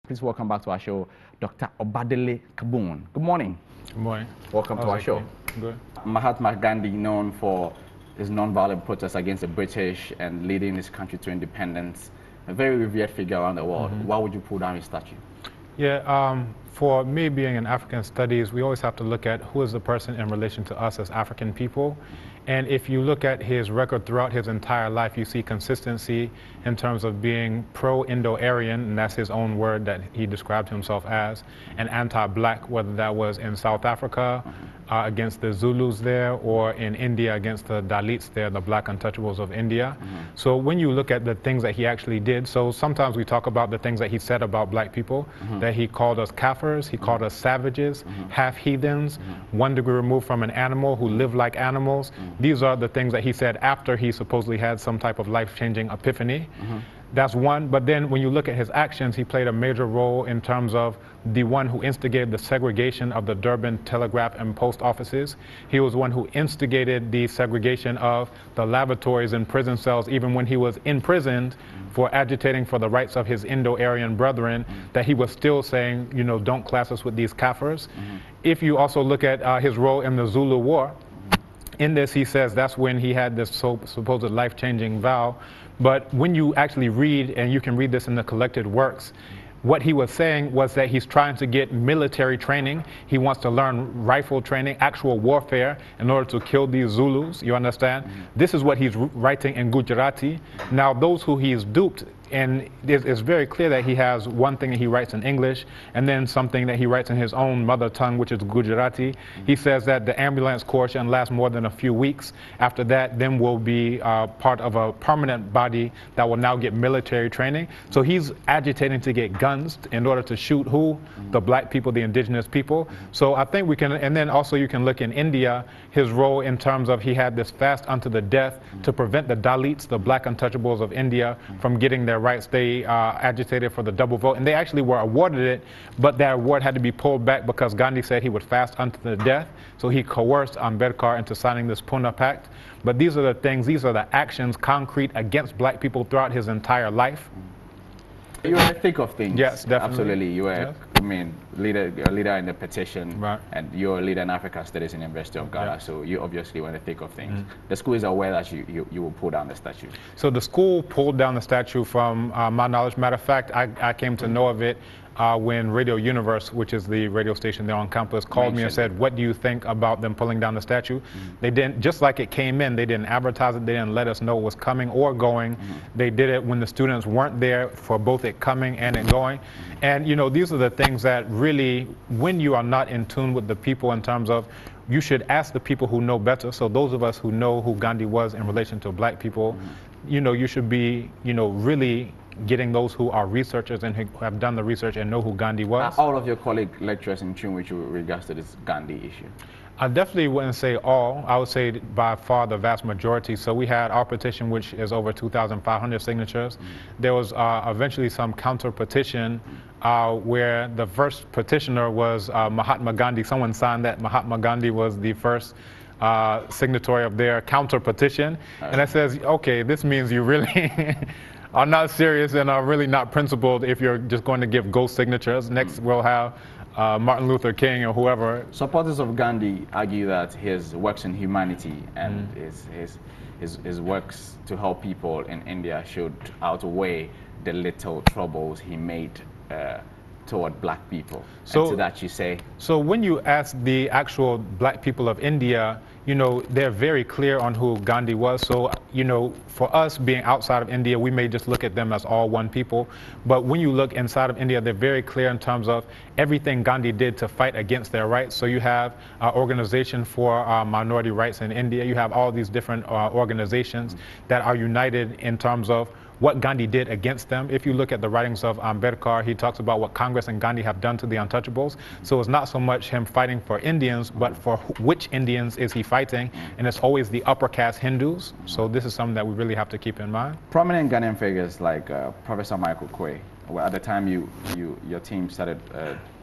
Please welcome back to our show, Dr. Ọbádélé Kambon. Good morning. Good morning. Welcome to our show. Good. Mahatma Gandhi, known for his non-violent protests against the British and leading his country to independence, a very revered figure around the world. Why would you pull down his statue? Yeah, for me being in African studies, we always have to look at who is the person in relation to us as African people. And if you look at his record throughout his entire life, you see consistency in terms of being pro-Indo-Aryan, and that's his own word that he described himself as, and anti-black, whether that was in South Africa against the Zulus there, or in India against the Dalits there, the black untouchables of India. So when you look at the things that he actually did, so sometimes we talk about the things that he said about black people, that he called us kafirs, he called us savages, half heathens, 1 degree removed from an animal who lived like animals. These are the things that he said after he supposedly had some type of life-changing epiphany. That's one, but then when you look at his actions, he played a major role in terms of the one who instigated the segregation of the Durban telegraph and post offices. He was one who instigated the segregation of the lavatories and prison cells, even when he was imprisoned for agitating for the rights of his Indo-Aryan brethren, that he was still saying, you know, don't class us with these kafirs. If you also look at his role in the Zulu War, in this, he says that's when he had this supposed life-changing vow. But when you actually read, and you can read this in the collected works, what he was saying was that he's trying to get military training. He wants to learn rifle training, actual warfare, in order to kill these Zulus, you understand? This is what he's writing in Gujarati. Now, those who he's duped, and it's very clear that he has one thing that he writes in English, and then something that he writes in his own mother tongue, which is Gujarati. He says that the ambulance corps shouldn't last more than a few weeks. After that, then we'll be part of a permanent body that will now get military training. So he's agitating to get guns in order to shoot who? The black people, the indigenous people. So I think we can, and then also you can look in India, his role in terms of he had this fast unto the death to prevent the Dalits, the black untouchables of India, from getting their rights. They agitated for the double vote, and they actually were awarded it, but that award had to be pulled back because Gandhi said he would fast unto the death. So he coerced Ambedkar into signing this Pune Pact. But these are the things, these are the actions concrete against black people throughout his entire life. You were in the thick of things. Yes, definitely. Absolutely. You were, yes. I mean, you're a leader in the petition, right. And you're a leader in African Studies in the University of Ghana, so you obviously were in the thick of things. The school is aware that you will pull down the statue. So the school pulled down the statue from my knowledge. Matter of fact, I came to know of it when Radio Universe, which is the radio station there on campus, called me and said, what do you think about them pulling down the statue? They didn't, just like it came in, they didn't advertise it, they didn't let us know it was coming or going. They did it when the students weren't there for both it coming and it going. And you know, these are the things that really, when you are not in tune with the people in terms of, you should ask the people who know better. So those of us who know who Gandhi was in relation to black people, you know, you should be, you know, really getting those who are researchers and who have done the research and know who Gandhi was. All of your colleague lecturers in tune with you regards to this Gandhi issue? I definitely wouldn't say all. I would say by far the vast majority. So we had our petition, which is over 2,500 signatures. There was eventually some counter petition where the first petitioner was Mahatma Gandhi. Someone signed that Mahatma Gandhi was the first signatory of their counter petition. And that says, okay, this means you really are not serious and are really not principled if you're just going to give ghost signatures. Next we'll have Martin Luther King or whoever. Supporters of Gandhi argue that his works in humanity and his works to help people in India should outweigh the little troubles he made toward black people. So, and to that you say? So when you ask the actual black people of India, you know, they're very clear on who Gandhi was. So, you know, for us being outside of India, we may just look at them as all one people. But when you look inside of India, they're very clear in terms of everything Gandhi did to fight against their rights. So you have an organization for minority rights in India. You have all these different organizations that are united in terms of what Gandhi did against them. If you look at the writings of Ambedkar, he talks about what Congress and Gandhi have done to the untouchables. So it's not so much him fighting for Indians, but for which Indians is he fighting? And it's always the upper caste Hindus. So this is something that we really have to keep in mind. Prominent Ghanaian figures like Professor Michael Quay well, at the time your team started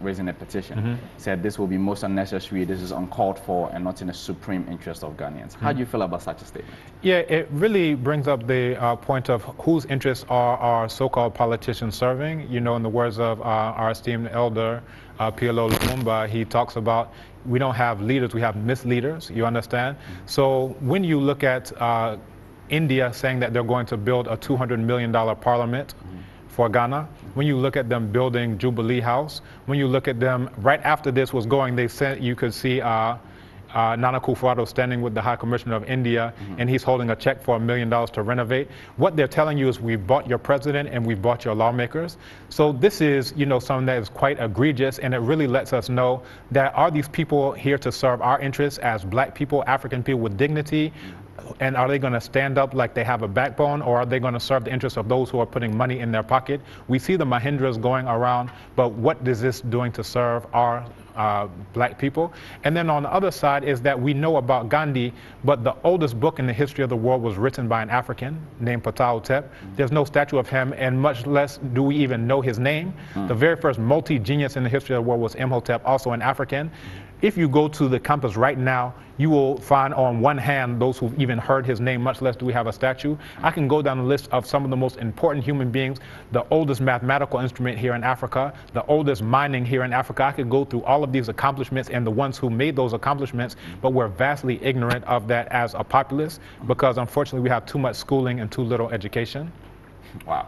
raising a petition, said this will be most unnecessary, this is uncalled for, and not in the supreme interest of Ghanaians. How do you feel about such a statement? Yeah, it really brings up the point of whose interests are our so-called politicians serving. You know, in the words of our esteemed elder, PLO Lumumba, he talks about we don't have leaders, we have misleaders, you understand? So when you look at India saying that they're going to build a $200 million parliament for Ghana, when you look at them building Jubilee House, when you look at them, right after this was going, they said you could see Nana Akufo-Addo standing with the High Commissioner of India, and he's holding a check for $1 million to renovate. What they're telling you is we've bought your president and we've bought your lawmakers. So this is, you know, something that is quite egregious, and it really lets us know that are these people here to serve our interests as black people, African people with dignity? And are they going to stand up like they have a backbone, or are they going to serve the interests of those who are putting money in their pocket? We see the Mahindras going around, but what is this doing to serve our black people? And then on the other side is that we know about Gandhi, but the oldest book in the history of the world was written by an African named Ptah-Hotep. There's no statue of him, and much less do we even know his name. The very first multi-genius in the history of the world was Imhotep, also an African. If you go to the campus right now, you will find on one hand those who've even heard his name, much less do we have a statue. I can go down the list of some of the most important human beings, the oldest mathematical instrument here in Africa, the oldest mining here in Africa. I could go through all of these accomplishments and the ones who made those accomplishments, but we're vastly ignorant of that as a populace because unfortunately we have too much schooling and too little education. Wow.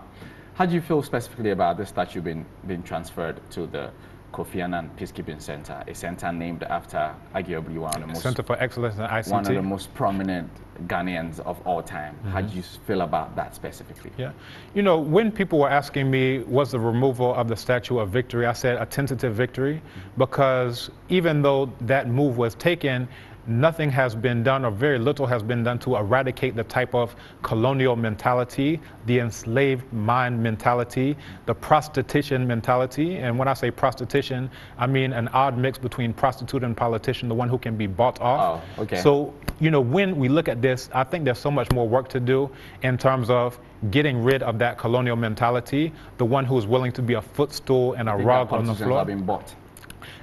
How do you feel specifically about this statue being transferred to the Kofi Annan Peacekeeping Center, a center named after arguably one of the most... Center for Excellence in ICT. One of the most prominent Ghanaians of all time. How do you feel about that specifically? Yeah. You know, when people were asking me, was the removal of the Statue of Victory, I said a tentative victory, because even though that move was taken, nothing has been done, or very little has been done, to eradicate the type of colonial mentality, the enslaved mind mentality, the prostitution mentality. And when I say prostitution, I mean an odd mix between prostitute and politician, the one who can be bought off. Oh, okay. So, you know, when we look at this, I think there's so much more work to do in terms of getting rid of that colonial mentality, the one who is willing to be a footstool and a rug on the floor. Are being bought.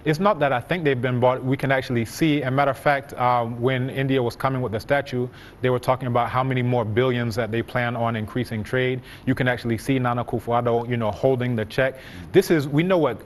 It's not that I think they've been bought. We can actually see, as a matter of fact, when India was coming with the statue, they were talking about how many more billions that they plan on increasing trade. You can actually see Nana Akufo-Addo, you know, holding the check. This is, we know what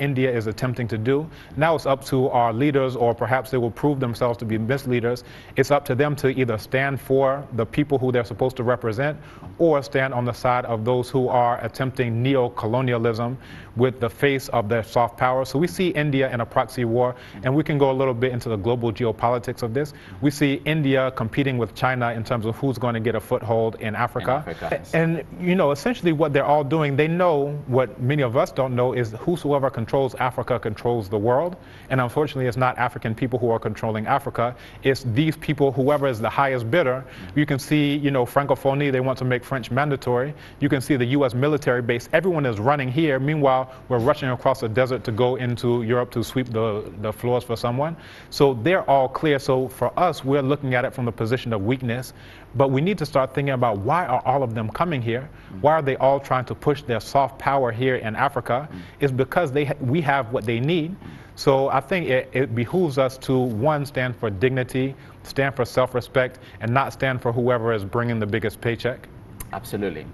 India is attempting to do. Now it's up to our leaders, or perhaps they will prove themselves to be misleaders. It's up to them to either stand for the people who they're supposed to represent, or stand on the side of those who are attempting neo-colonialism with the face of their soft power. So we see India in a proxy war, and we can go a little bit into the global geopolitics of this. We see India competing with China in terms of who's going to get a foothold in Africa. And, you know, essentially what they're all doing, they know what many of us don't know is whosoever controls Africa controls the world. And unfortunately, it's not African people who are controlling Africa. It's these people, whoever is the highest bidder. You can see, you know, Francophonie, they want to make French mandatory. You can see the U.S. military base. Everyone is running here. Meanwhile, we're rushing across the desert to go into Europe to sweep the floors for someone. So they're all clear. So for us, we're looking at it from the position of weakness. But we need to start thinking about, why are all of them coming here? Why are they all trying to push their soft power here in Africa? It's because we have what they need. So I think it behooves us to, one, stand for dignity, stand for self-respect, and not stand for whoever is bringing the biggest paycheck. Absolutely.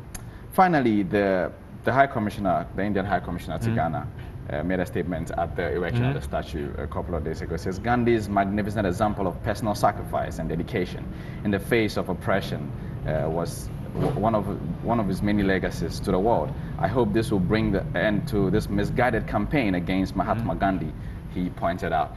Finally, the High Commissioner, the Indian High Commissioner to Ghana, made a statement at the erection of the statue a couple of days ago. It says, Gandhi's magnificent example of personal sacrifice and dedication in the face of oppression was one of his many legacies to the world. I hope this will bring the end to this misguided campaign against Mahatma Gandhi, he pointed out.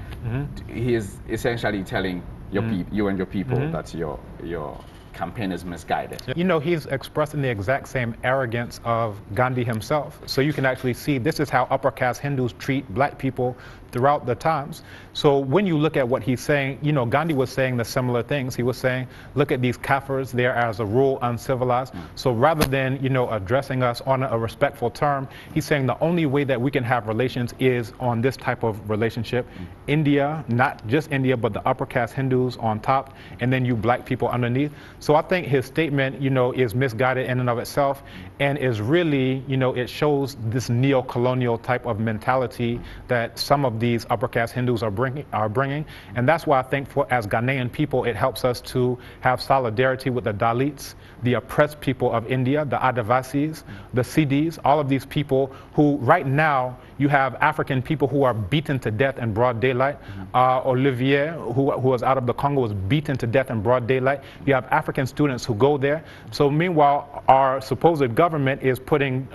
He is essentially telling you and your people that your campaign is misguided. You know, he's expressing the exact same arrogance of Gandhi himself. So you can actually see this is how upper caste Hindus treat black people throughout the times. So when you look at what he's saying, you know, Gandhi was saying the similar things. He was saying, look at these Kafirs, they're as a rule uncivilized. So rather than, you know, addressing us on a respectful term, he's saying the only way that we can have relations is on this type of relationship. India, not just India, but the upper caste Hindus on top, and then you black people underneath. So So I think his statement, is misguided in and of itself, and is really, it shows this neo-colonial type of mentality that some of these upper caste Hindus are bringing. And that's why I think as Ghanaian people, it helps us to have solidarity with the Dalits, the oppressed people of India, the Adivasis, the Siddhis, all of these people who right now you have African people who are beaten to death in broad daylight. Olivier, who was out of the Congo, was beaten to death in broad daylight. You have African students who go there. So meanwhile, our supposed government is putting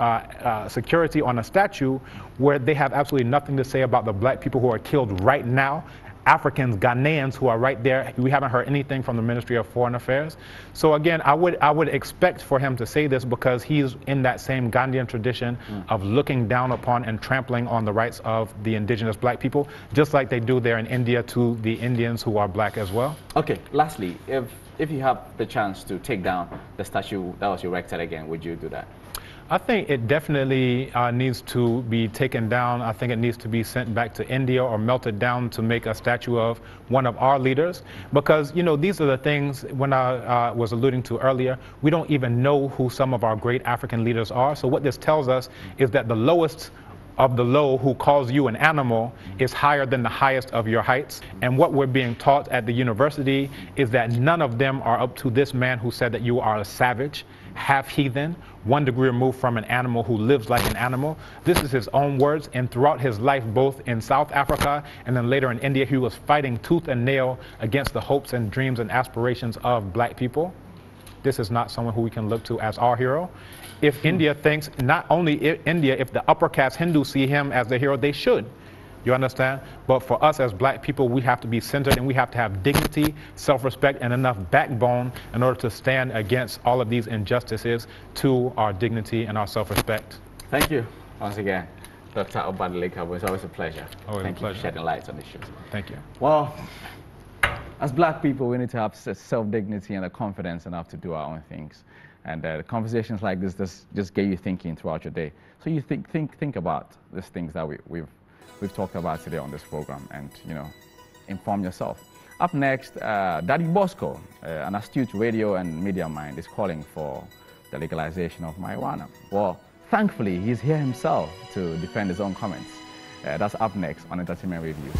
security on a statue where they have absolutely nothing to say about the black people who are killed right now. Africans, Ghanaians who are right there. We haven't heard anything from the Ministry of Foreign Affairs. So again, I would expect for him to say this because he's in that same Gandhian tradition of looking down upon and trampling on the rights of the indigenous black people, just like they do there in India to the Indians who are black as well. Okay, lastly, if you have the chance to take down the statue that was erected again, would you do that? I think it definitely needs to be taken down. I think it needs to be sent back to India or melted down to make a statue of one of our leaders. Because, these are the things, when I was alluding to earlier, we don't even know who some of our great African leaders are. So what this tells us is that the lowest of the low who calls you an animal is higher than the highest of your heights. And what we're being taught at the university is that none of them are up to this man who said that you are a savage, half heathen, 1 degree removed from an animal who lives like an animal. This is his own words, and throughout his life, both in South Africa and then later in India, he was fighting tooth and nail against the hopes and dreams and aspirations of black people. This is not someone who we can look to as our hero. If India thinks, not only India, if the upper caste Hindus see him as the hero, they should. You understand? But for us as black people, we have to be centered and we have to have dignity, self-respect, and enough backbone in order to stand against all of these injustices to our dignity and our self-respect. Thank you once again, Dr. Ọbádélé Kambon. It's always a pleasure. Always Thank a pleasure. you for shedding light on the show. Thank you. Well, as black people, we need to have self-dignity and the confidence enough to do our own things. And conversations like this just get you thinking throughout your day. So you think about these things that we've talked about today on this program, and inform yourself. Up next, Daddy Bosco, an astute radio and media mind, is calling for the legalization of marijuana. Well, thankfully, he's here himself to defend his own comments. That's up next on Entertainment Review.